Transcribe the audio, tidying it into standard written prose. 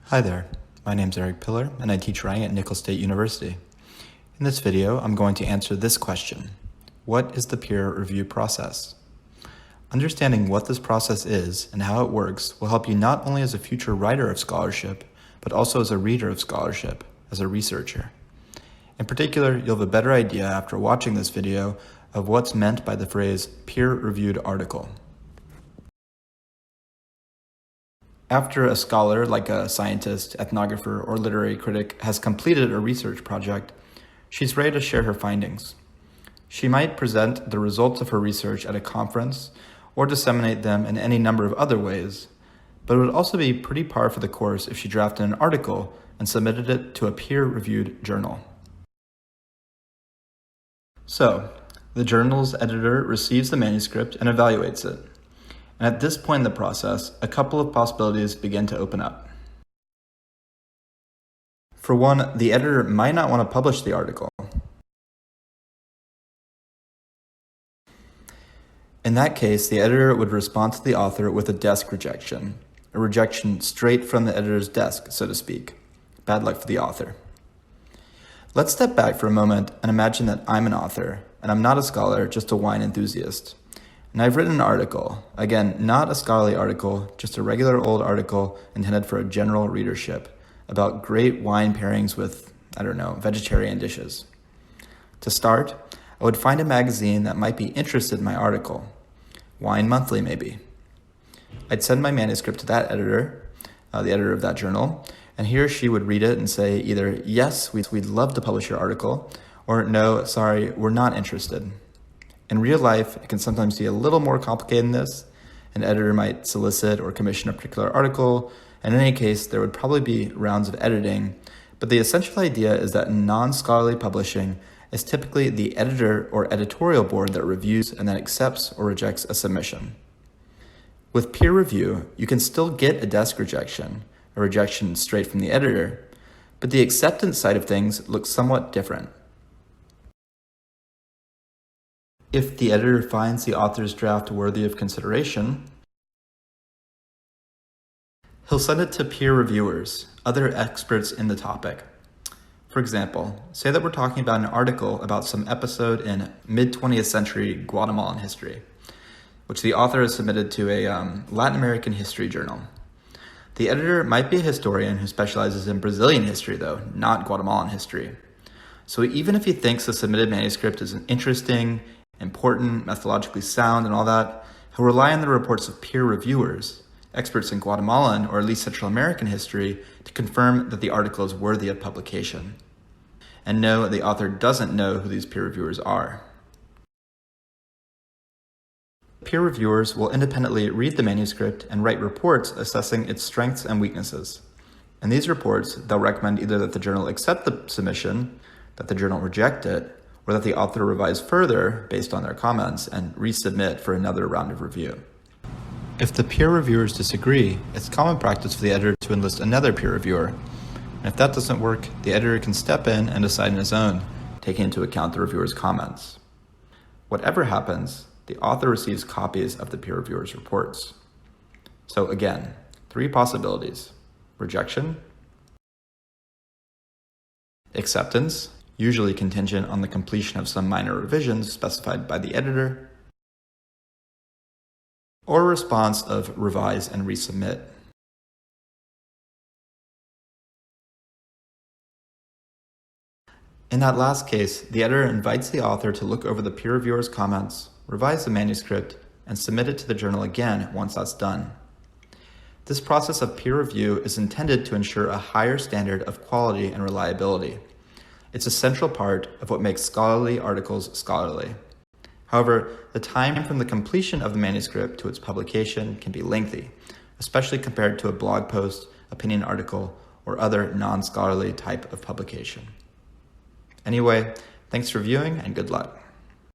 Hi there, my name's Eric Pillar and I teach writing at Nicholls State University. In this video, I'm going to answer this question. What is the peer review process? Understanding what this process is and how it works will help you not only as a future writer of scholarship, but also as a reader of scholarship, as a researcher. In particular, you'll have a better idea after watching this video of what's meant by the phrase peer-reviewed article. After a scholar, like a scientist, ethnographer, or literary critic, has completed a research project, she's ready to share her findings. She might present the results of her research at a conference or disseminate them in any number of other ways, but it would also be pretty par for the course if she drafted an article and submitted it to a peer-reviewed journal. So, the journal's editor receives the manuscript and evaluates it. And at this point in the process, a couple of possibilities begin to open up. For one, the editor might not want to publish the article. In that case, the editor would respond to the author with a desk rejection, a rejection straight from the editor's desk, so to speak. Bad luck for the author. Let's step back for a moment and imagine that I'm an author, and I'm not a scholar, just a wine enthusiast. And I've written an article, again, not a scholarly article, just a regular old article intended for a general readership about great wine pairings with, vegetarian dishes. To start, I would find a magazine that might be interested in my article, Wine Monthly maybe. I'd send my manuscript to that editor, the editor of that journal, and he or she would read it and say either, yes, we'd love to publish your article, or no, sorry, we're not interested. In real life, it can sometimes be a little more complicated than this. An editor might solicit or commission a particular article, and in any case, there would probably be rounds of editing, but the essential idea is that in non-scholarly publishing is typically the editor or editorial board that reviews and then accepts or rejects a submission. With peer review, you can still get a desk rejection, a rejection straight from the editor, but the acceptance side of things looks somewhat different. If the editor finds the author's draft worthy of consideration, he'll send it to peer reviewers, other experts in the topic. For example, say that we're talking about an article about some episode in mid-20th century Guatemalan history, which the author has submitted to a Latin American history journal. The editor might be a historian who specializes in Brazilian history, though, not Guatemalan history. So even if he thinks the submitted manuscript is interesting, important, methodologically sound, and all that, he'll rely on the reports of peer reviewers, experts in Guatemalan or at least Central American history, to confirm that the article is worthy of publication. And no, the author doesn't know who these peer reviewers are. Peer reviewers will independently read the manuscript and write reports assessing its strengths and weaknesses. In these reports, they'll recommend either that the journal accept the submission, that the journal reject it, or that the author revise further based on their comments and resubmit for another round of review. If the peer reviewers disagree, it's common practice for the editor to enlist another peer reviewer. And if that doesn't work, the editor can step in and decide on his own, taking into account the reviewer's comments. Whatever happens, the author receives copies of the peer reviewer's reports. So again, 3 possibilities: rejection, acceptance, usually contingent on the completion of some minor revisions specified by the editor, or a response of revise and resubmit. In that last case, the editor invites the author to look over the peer reviewer's comments, revise the manuscript, and submit it to the journal again once that's done. This process of peer review is intended to ensure a higher standard of quality and reliability. It's a central part of what makes scholarly articles scholarly. However, the time from the completion of the manuscript to its publication can be lengthy, especially compared to a blog post, opinion article, or other non-scholarly type of publication. Anyway, thanks for viewing and good luck.